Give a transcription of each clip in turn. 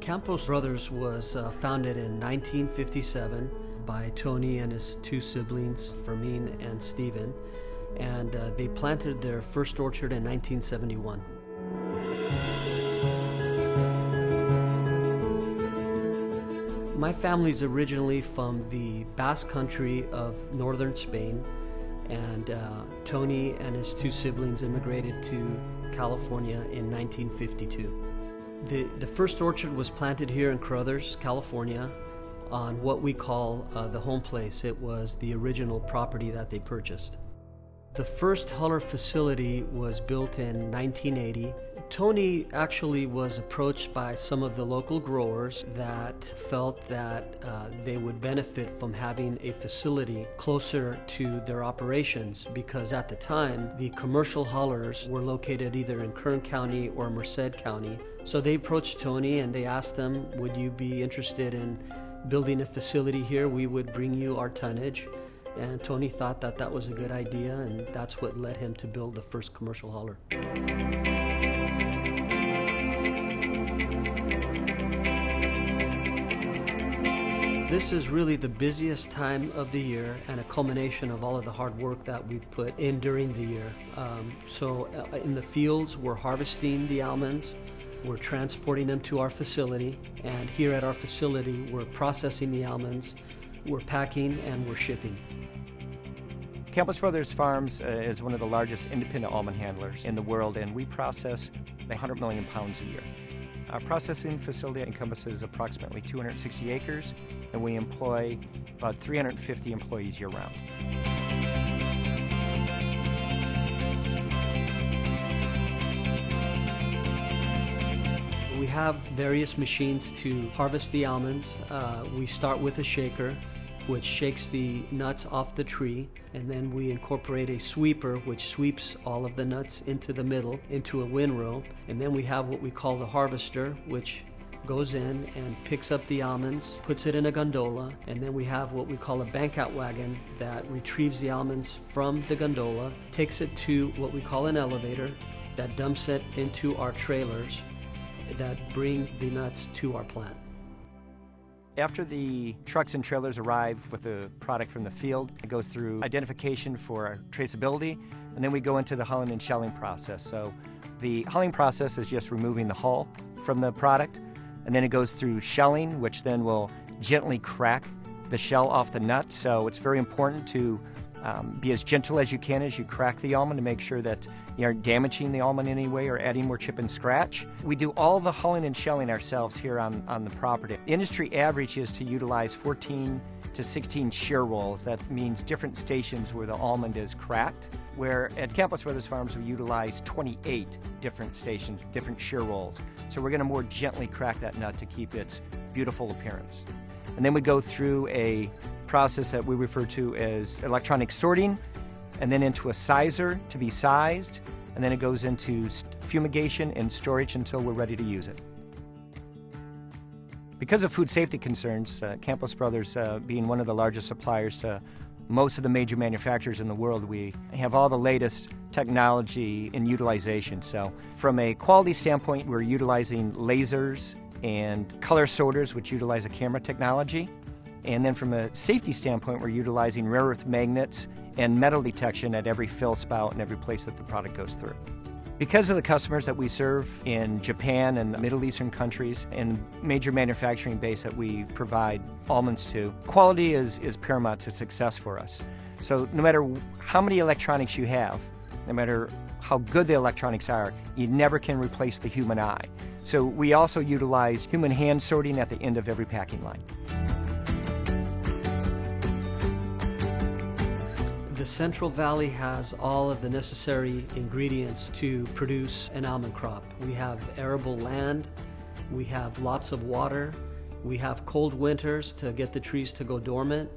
Campos Brothers was founded in 1957 by Tony and his two siblings, Fermin and Stephen, and they planted their first orchard in 1971. My family's originally from the Basque Country of northern Spain, and Tony and his two siblings immigrated to California in 1952. The first orchard was planted here in Carruthers, California, on what we call the home place. It was the original property that they purchased. The first huller facility was built in 1980. Tony actually was approached by some of the local growers that felt that they would benefit from having a facility closer to their operations, because at the time the commercial hullers were located either in Kern County or Merced County. So they approached Tony and they asked him, would you be interested in building a facility here? We would bring you our tonnage. And Tony thought that that was a good idea, and that's what led him to build the first commercial huller. This is really the busiest time of the year and a culmination of all of the hard work that we've put in during the year. So in the fields, we're harvesting the almonds, we're transporting them to our facility, and here at our facility, we're processing the almonds, we're packing, and we're shipping. Campos Brothers Farms is one of the largest independent almond handlers in the world, and we process 100 million pounds a year. Our processing facility encompasses approximately 260 acres, and we employ about 350 employees year-round. We have various machines to harvest the almonds. We start with a shaker, which shakes the nuts off the tree, and then we incorporate a sweeper, which sweeps all of the nuts into the middle, into a windrow, and then we have what we call the harvester, which goes in and picks up the almonds, puts it in a gondola, and then we have what we call a bank-out wagon that retrieves the almonds from the gondola, takes it to what we call an elevator, that dumps it into our trailers that bring the nuts to our plant. After the trucks and trailers arrive with the product from the field, it goes through identification for traceability, and then we go into the hulling and shelling process. So the hulling process is just removing the hull from the product, and then it goes through shelling, which then will gently crack the shell off the nut. So it's very important to be as gentle as you can as you crack the almond to make sure that you aren't damaging the almond in any way or adding more chip and scratch. We do all the hulling and shelling ourselves here on the property. The industry average is to utilize 14 to 16 shear rolls. That means different stations where the almond is cracked, where at Campos Brothers Farms we utilize 28 different stations, different shear rolls. So we're going to more gently crack that nut to keep its beautiful appearance. And then we go through a process that we refer to as electronic sorting, and then into a sizer to be sized, and then it goes into fumigation and storage until we're ready to use it. Because of food safety concerns, Campos Brothers being one of the largest suppliers to most of the major manufacturers in the world, we have all the latest technology in utilization. So from a quality standpoint, we're utilizing lasers and color sorters, which utilize a camera technology. And then from a safety standpoint, we're utilizing rare earth magnets and metal detection at every fill spout and every place that the product goes through. Because of the customers that we serve in Japan and Middle Eastern countries and major manufacturing base that we provide almonds to, quality is paramount to success for us. So no matter how many electronics you have, no matter how good the electronics are, you never can replace the human eye. So we also utilize human hand sorting at the end of every packing line. The Central Valley has all of the necessary ingredients to produce an almond crop. We have arable land, we have lots of water, we have cold winters to get the trees to go dormant,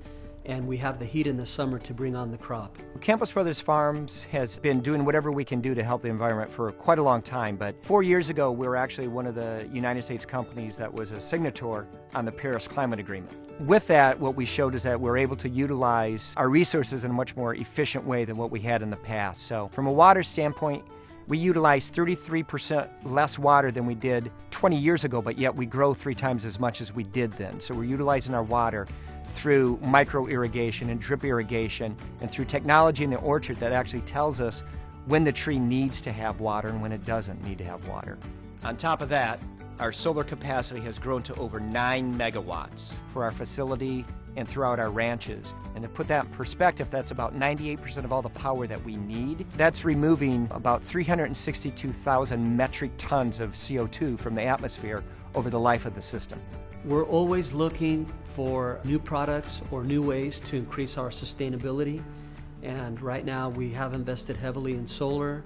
and we have the heat in the summer to bring on the crop. Campos Brothers Farms has been doing whatever we can do to help the environment for quite a long time, but 4 years ago we were actually one of the United States companies that was a signatory on the Paris Climate Agreement. With that, what we showed is that we're able to utilize our resources in a much more efficient way than what we had in the past. So from a water standpoint, We utilize 33% less water than we did 20 years ago, but yet we grow 3 times as much as we did then. So we're utilizing our water through micro-irrigation and drip irrigation and through technology in the orchard that actually tells us when the tree needs to have water and when it doesn't need to have water. On top of that, our solar capacity has grown to over 9 megawatts for our facility and throughout our ranches. And to put that in perspective, that's about 98% of all the power that we need. That's removing about 362,000 metric tons of CO2 from the atmosphere over the life of the system. We're always looking for new products or new ways to increase our sustainability. And right now we have invested heavily in solar,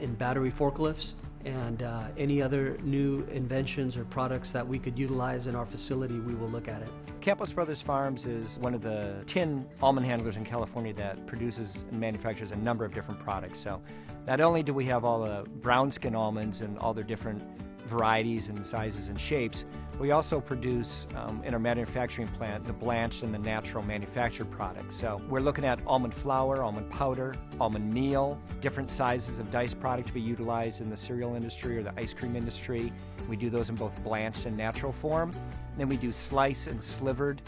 in battery forklifts, and any other new inventions or products that we could utilize in our facility, we will look at it. Campos Brothers Farms is one of the 10 almond handlers in California that produces and manufactures a number of different products. So not only do we have all the brown skin almonds and all their different varieties and sizes and shapes, we also produce in our manufacturing plant the blanched and the natural manufactured products. So we're looking at almond flour, almond powder, almond meal, different sizes of diced product to be utilized in the cereal industry or the ice cream industry. We do those in both blanched and natural form. Then we do slice and slivered,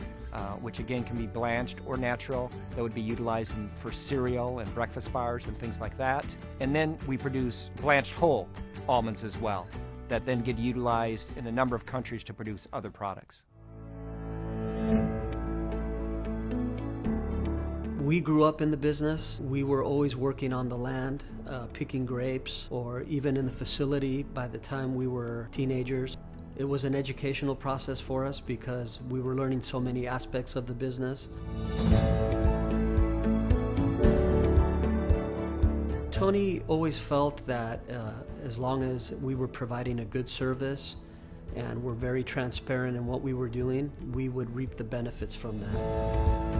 which again can be blanched or natural. That would be utilized for cereal and breakfast bars and things like that. And then we produce blanched whole almonds as well, that then get utilized in a number of countries to produce other products. We grew up in the business. We were always working on the land, picking grapes, or even in the facility by the time we were teenagers. It was an educational process for us because we were learning so many aspects of the business. Tony always felt that as long as we were providing a good service and were very transparent in what we were doing, we would reap the benefits from that.